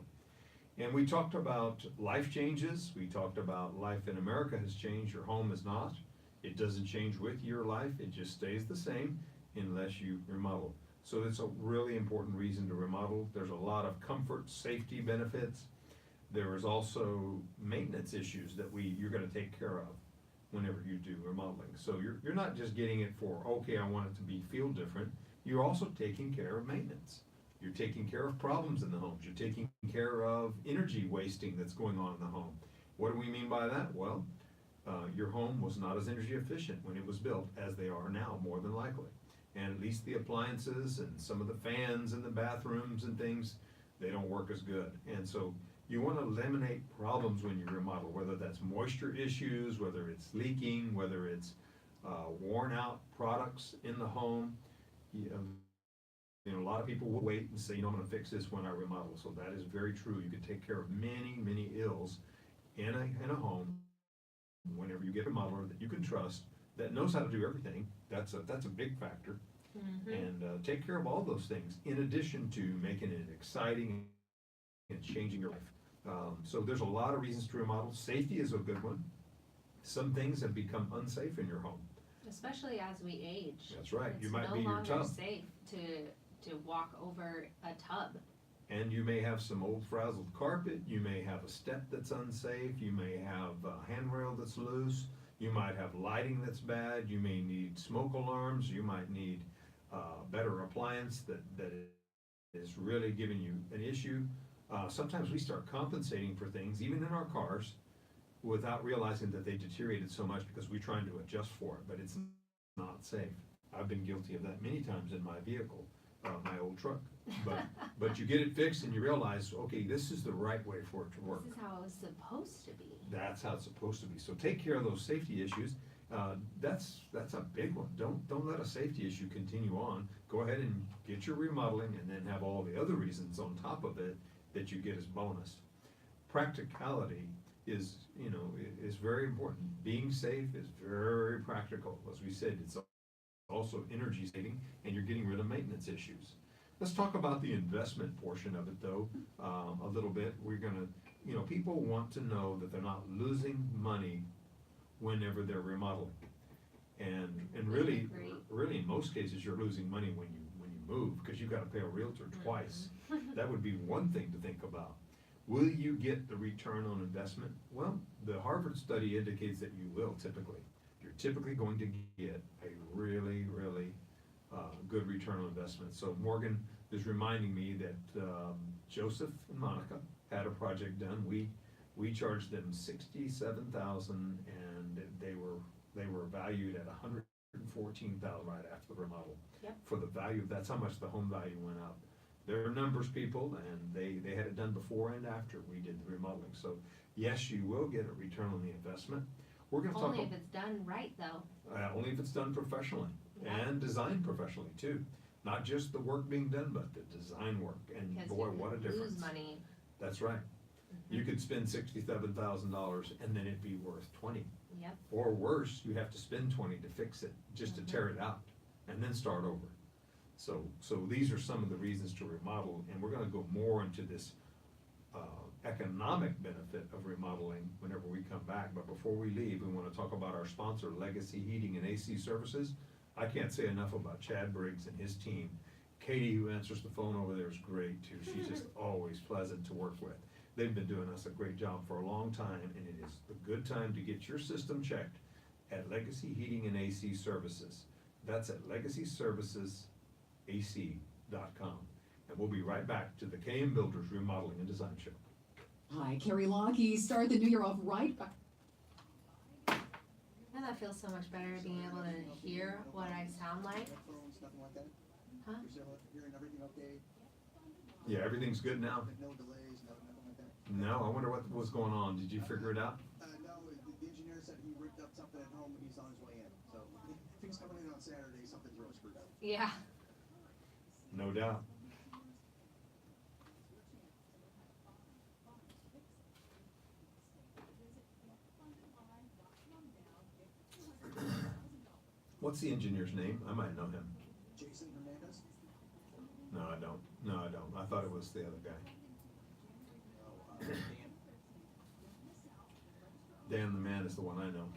And we talked about life changes. We talked about life in America has changed. Your home is not. It doesn't change with your life. It just stays the same unless you remodel. So it's a really important reason to remodel. There's a lot of comfort, safety benefits. There is also maintenance issues that you're going to take care of whenever you do remodeling. So you're not just getting it for, okay, I want it to feel different. You're also taking care of maintenance. You're taking care of problems in the homes. You're taking care of energy wasting that's going on in the home. What do we mean by that? Well, your home was not as energy efficient when it was built as they are now, more than likely. And at least the appliances and some of the fans in the bathrooms and things, they don't work as good. And so you want to eliminate problems when you remodel, whether that's moisture issues, whether it's leaking, whether it's worn out products in the home. You know, a lot of people will wait and say, you know, I'm going to fix this when I remodel. So that is very true. You can take care of many, many ills in a home whenever you get a remodeler that you can trust, that knows how to do everything. That's a big factor. And take care of all those things in addition to making it exciting and changing your life. So there's a lot of reasons to remodel. Safety is a good one. Some things have become unsafe in your home. Especially as we age. That's right. It's You might no be your longer tub. safe to walk over a tub. And you may have some old frazzled carpet, you may have a step that's unsafe, you may have a handrail that's loose, you might have lighting that's bad, you may need smoke alarms, you might need better appliance that is really giving you an issue. Sometimes we start compensating for things, even in our cars, without realizing that they deteriorated so much because we're trying to adjust for it, but it's not safe. I've been guilty of that many times in my vehicle, my old truck. But you get it fixed and you realize, okay, this is the right way for it to work. This is how it was supposed to be. That's how it's supposed to be. So take care of those safety issues. That's a big one. Don't let a safety issue continue on. Go ahead and get your remodeling and then have all the other reasons on top of it that you get as bonus. Practicality is very important. Being safe is very practical. As we said, it's also energy saving, and you're getting rid of maintenance issues. Let's talk about the investment portion of it, though, a little bit. We're gonna, people want to know that they're not losing money whenever they're remodeling, and really, in most cases, you're losing money when you move because you've got to pay a realtor twice. That would be one thing to think about. Will you get the return on investment? Well, the Harvard study indicates that you will typically. You're typically going to get a really, really good return on investment. So Morgan is reminding me that Joseph and Monica had a project done. We charged them $67,000, and they were valued at $114,000 right after the remodel. Yep. For the value, that's how much the home value went up. They're numbers people, and they had it done before and after we did the remodeling. So yes, you will get a return on the investment. We're going to talk Only if it's done right, though. only if it's done professionally and designed professionally too. Not just the work being done, but the design work. And Because boy, you what a could difference! lose money. That's right. You could spend $67,000 and then it'd be worth 20. Yep. Or worse, you have to spend 20 to fix it, just to tear it out, and then start over. So these are some of the reasons to remodel, and we're going to go more into this economic benefit of remodeling whenever we come back. But before we leave, we want to talk about our sponsor, Legacy Heating and AC Services. I can't say enough about Chad Briggs and his team. Katie, who answers the phone over there, is great too. She's just always pleasant to work with. They've been doing us a great job for a long time, and it is a good time to get your system checked at Legacy Heating and AC Services. That's at legacyservicesac.com. And we'll be right back to the KM Builders Remodeling and Design Show. Hi, Carrie Lockey. Start the new year off right. And that feels so much better, being able to hear what I sound like. Nothing like that? Huh? You're still hearing everything okay? Yeah, everything's good now? No delays, nothing like that? No, I wonder what was going on. Did you figure it out? No, the engineer said he ripped up something at home and he's on his way in. So if he's coming in on Saturday, something's really screwed up. Yeah. No doubt. What's the engineer's name? I might know him. Jason Hernandez? No, I don't. I thought it was the other guy. Dan. Dan the Man is the one I know.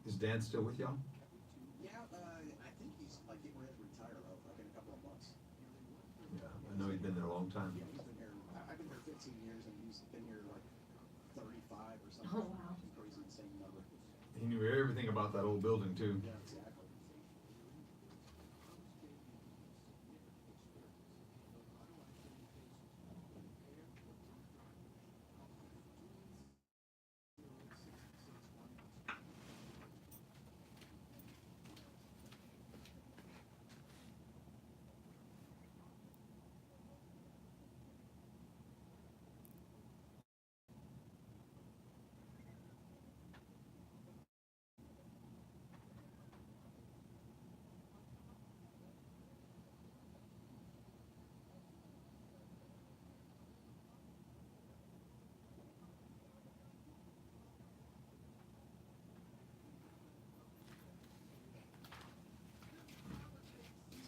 Is Dan still with y'all? Yeah, I think he's like getting ready to retire like in a couple of months. Yeah, I know he's been there a long time. Yeah, he's been here, I've been here 15 years and he's been here like 35 or something. Oh, wow. Crazy insane number. He knew everything about that old building too. Yeah, exactly.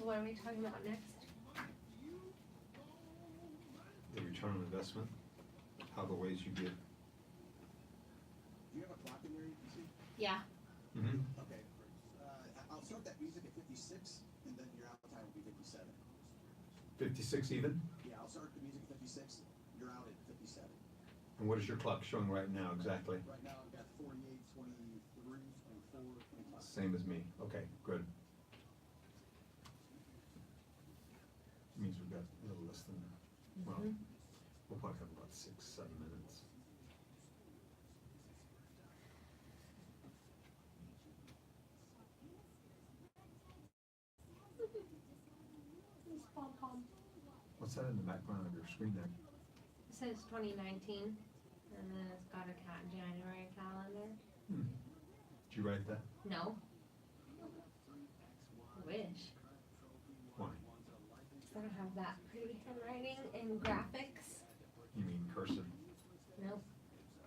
So what are we talking about next? The return on investment, how the ways you get. Do you have a clock in there you can see? Yeah. Mm-hmm. Okay, I'll start that music at 56, and then your out time will be 57. 56 even? Yeah, I'll start the music at 56, you're out at 57. And what is your clock showing right now exactly? Right now I've got 48, 23, 24, 25. Same as me. Okay, good. Means we've got a little less than, well, we'll probably have about 6, 7 minutes. What's that in the background of your screen there? It says 2019, and then it's got a January calendar. Hmm. Did you write that? No. I wish. Why? I don't have that pretty handwriting and graphics. You mean cursive? Nope.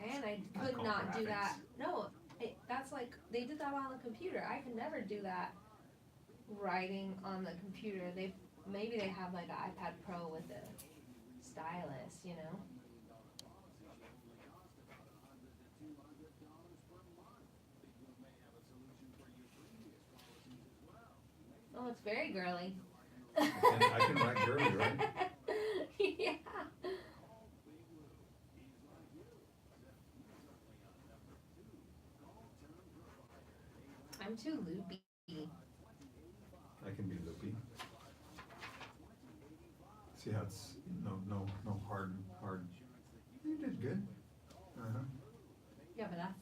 And I I could call not do graphics. that. No, that's like, they did that on the computer. I could never do that writing on the computer. Maybe they have like an iPad Pro with a stylus, you know? Oh, it's very girly. I can write girly, right? Yeah. I'm too loopy. I can be loopy. See how it's no hard. You did good. Uh-huh. Yeah, but that's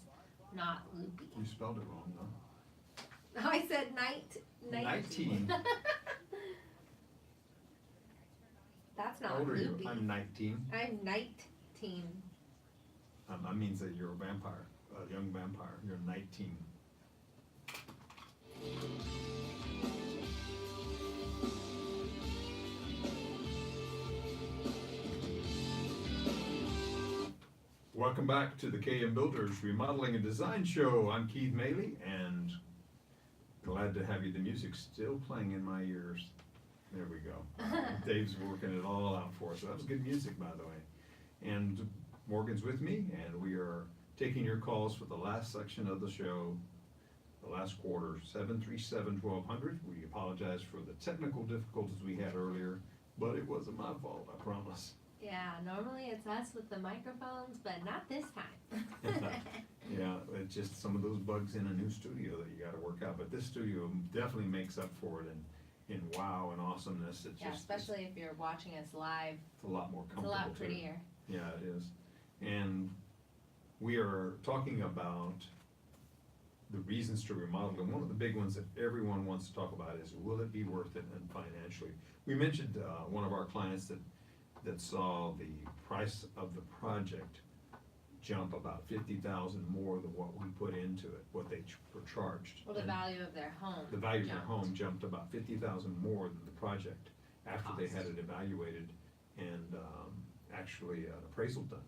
not loopy. You spelled it wrong though. Oh, I said 19. That's How not old are you? loopy. I'm 19. I'm 19. That means that you're a vampire, a young vampire. You're 19. Welcome back to the KM Builders Remodeling and Design Show. I'm Keith Moehle, and glad to have you. The music's still playing in my ears. There we go. Dave's working it all out for us. So that was good music, by the way. And Morgan's with me, and we are taking your calls for the last section of the show, the last quarter, 737-1200. We apologize for the technical difficulties we had earlier, but it wasn't my fault, I promise. Yeah, normally it's us with the microphones, but not this time. Yeah, it's just some of those bugs in a new studio that you gotta work out, but this studio definitely makes up for it in wow and awesomeness. It's Yeah, just, especially if you're watching us live. it's a lot more It's a comfortable lot too. prettier. Yeah, it is. And we are talking about the reasons to remodel, and one of the big ones that everyone wants to talk about is, will it be worth it and financially? We mentioned one of our clients that saw the price of the project jump about 50,000 more than what we put into it, what they were charged. Well, the And value of their home. the value of their jumped. home jumped about 50,000 more than the project after they had it evaluated and actually an appraisal done.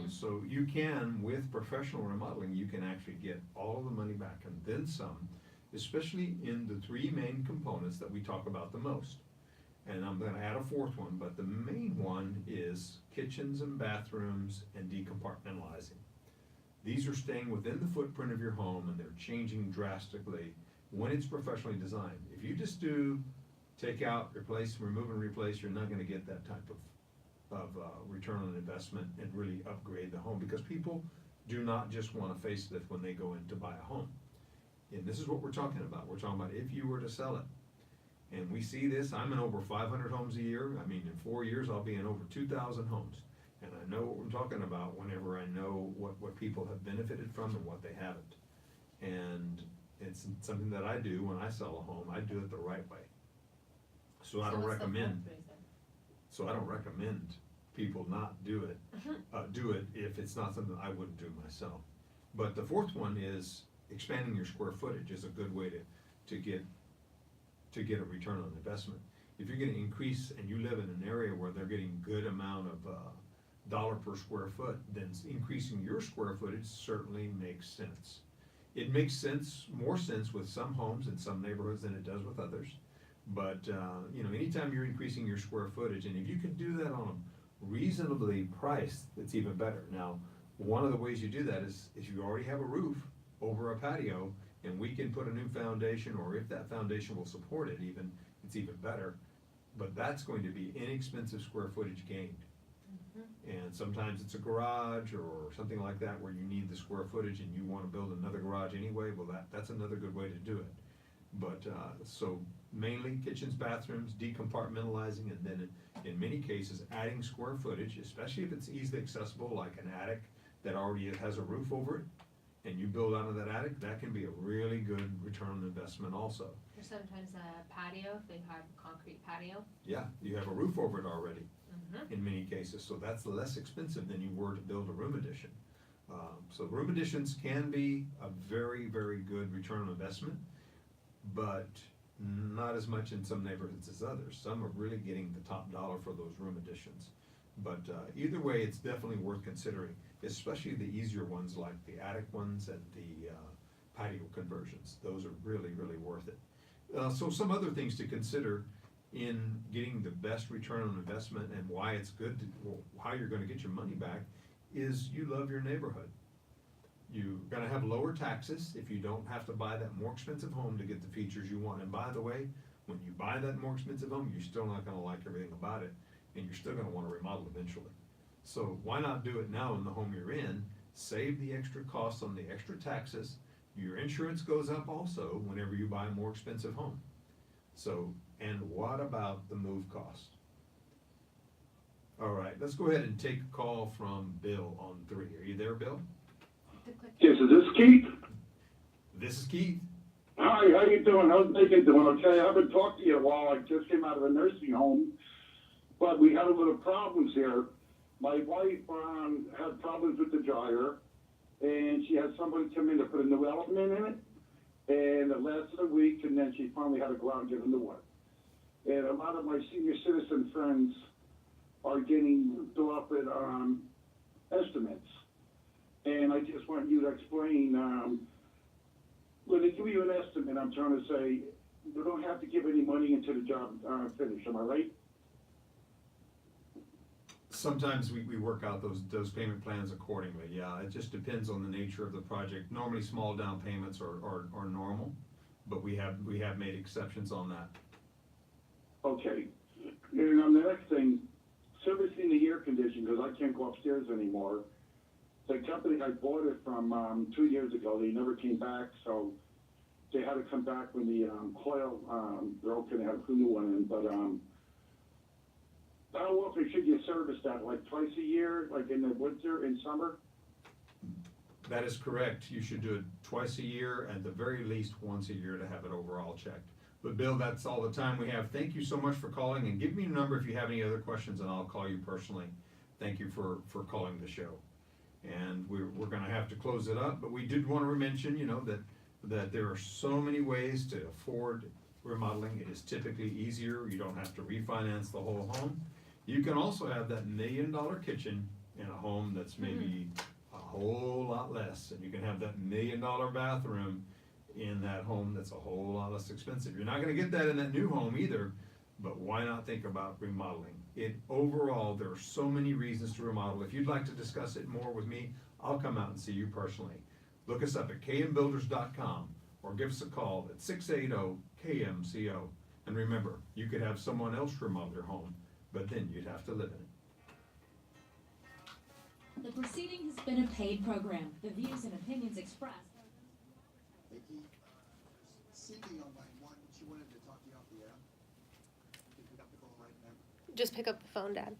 So you can, with professional remodeling, you can actually get all of the money back and then some, especially in the three main components that we talk about the most. And I'm gonna add a fourth one, but the main one is kitchens and bathrooms and decompartmentalizing. These are staying within the footprint of your home and they're changing drastically when it's professionally designed. If you just do take out, replace, remove and replace, you're not gonna get that type of return on investment and really upgrade the home, because people do not just want a facelift when they go in to buy a home. And this is what we're talking about. We're talking about if you were to sell it. And we see this, I'm in over 500 homes a year. I mean, in 4 years, I'll be in over 2,000 homes. And I know what we're talking about whenever I know what people have benefited from and what they haven't. And it's something that I do when I sell a home. I do it the right way. So I don't what's the recommend. fourth reason? So I don't recommend people not do it, do it if it's not something I wouldn't do myself. But the fourth one is expanding your square footage is a good way to get a return on investment. If you're gonna increase and you live in an area where they're getting good amount of dollar per square foot, then increasing your square footage certainly makes sense. It makes sense, more sense with some homes in some neighborhoods than it does with others. But, you know, anytime you're increasing your square footage, and if you can do that on a reasonably priced, it's even better. Now, one of the ways you do that is you already have a roof over a patio, and we can put a new foundation, or if that foundation will support it even, it's even better. But that's going to be inexpensive square footage gained. And sometimes it's a garage or something like that where you need the square footage and you wanna build another garage anyway, well, that's another good way to do it. But, so mainly kitchens, bathrooms, decompartmentalizing, and then in many cases, adding square footage, especially if it's easily accessible, like an attic that already has a roof over it, and you build out of that attic, that can be a really good return on investment also. Or sometimes a patio, if they have a concrete patio. Yeah, you have a roof over it already, in many cases, so that's less expensive than you were to build a room addition. So room additions can be a very, very good return on investment, but not as much in some neighborhoods as others. Some are really getting the top dollar for those room additions. But either way, it's definitely worth considering, especially the easier ones like the attic ones and the patio conversions. Those are really, really worth it. So some other things to consider in getting the best return on investment and why it's good, how you're gonna get your money back, is you love your neighborhood. You're gonna have lower taxes if you don't have to buy that more expensive home to get the features you want. And by the way, when you buy that more expensive home, you're still not gonna like everything about it, and you're still gonna wanna remodel eventually. So why not do it now in the home you're in, save the extra costs on the extra taxes, your insurance goes up also whenever you buy a more expensive home. So, and what about the move cost? All right, let's go ahead and take a call from Bill on 3. Are you there, Bill? Yes, is this Keith? This is Keith. Hi, how you doing? How's Megan doing? Okay, I haven't talked to you in a while. I just came out of a nursing home, but we had a little problems here. My wife had problems with the dryer, and she had somebody come in to put a new element in it, and it lasted a week, and then she finally had to go out and get a new one. And a lot of my senior citizen friends are getting ripped off at estimates. And I just want you to explain, when they give you an estimate, I'm trying to say, you don't have to give any money until the job finished, am I right? Sometimes we work out those payment plans accordingly, yeah. It just depends on the nature of the project. Normally, small down payments are normal, but we have made exceptions on that. Okay. And on the next thing, servicing the air conditioning, because I can't go upstairs anymore. The company I bought it from 2 years ago, they never came back, so they had to come back when the coil broke and they had to put a new one in. But how often should you service that? Like twice a year, like in the winter and summer? That is correct. You should do it twice a year, at the very least once a year, to have it overall checked. But Bill, that's all the time we have. Thank you so much for calling, and give me your number if you have any other questions, and I'll call you personally. Thank you for calling the show. And we're gonna have to close it up, but we did want to mention, you know, that there are so many ways to afford remodeling. It is typically easier. You don't have to refinance the whole home. You can also have that $1 million kitchen in a home that's maybe a whole lot less, and you can have that $1 million bathroom in that home that's a whole lot less expensive. You're not gonna get that in that new home either, but why not think about remodeling? Overall, there are so many reasons to remodel. If you'd like to discuss it more with me, I'll come out and see you personally. Look us up at kmbuilders.com or give us a call at 680-KMCO. And remember, you could have someone else remodel your home, but then you'd have to live in it. The proceeding has been a paid program. The views and opinions expressed. Hey, Keith, Cindy on line 1, she wanted to talk to you off the air. You can pick up the call right now. Just pick up the phone, Dad.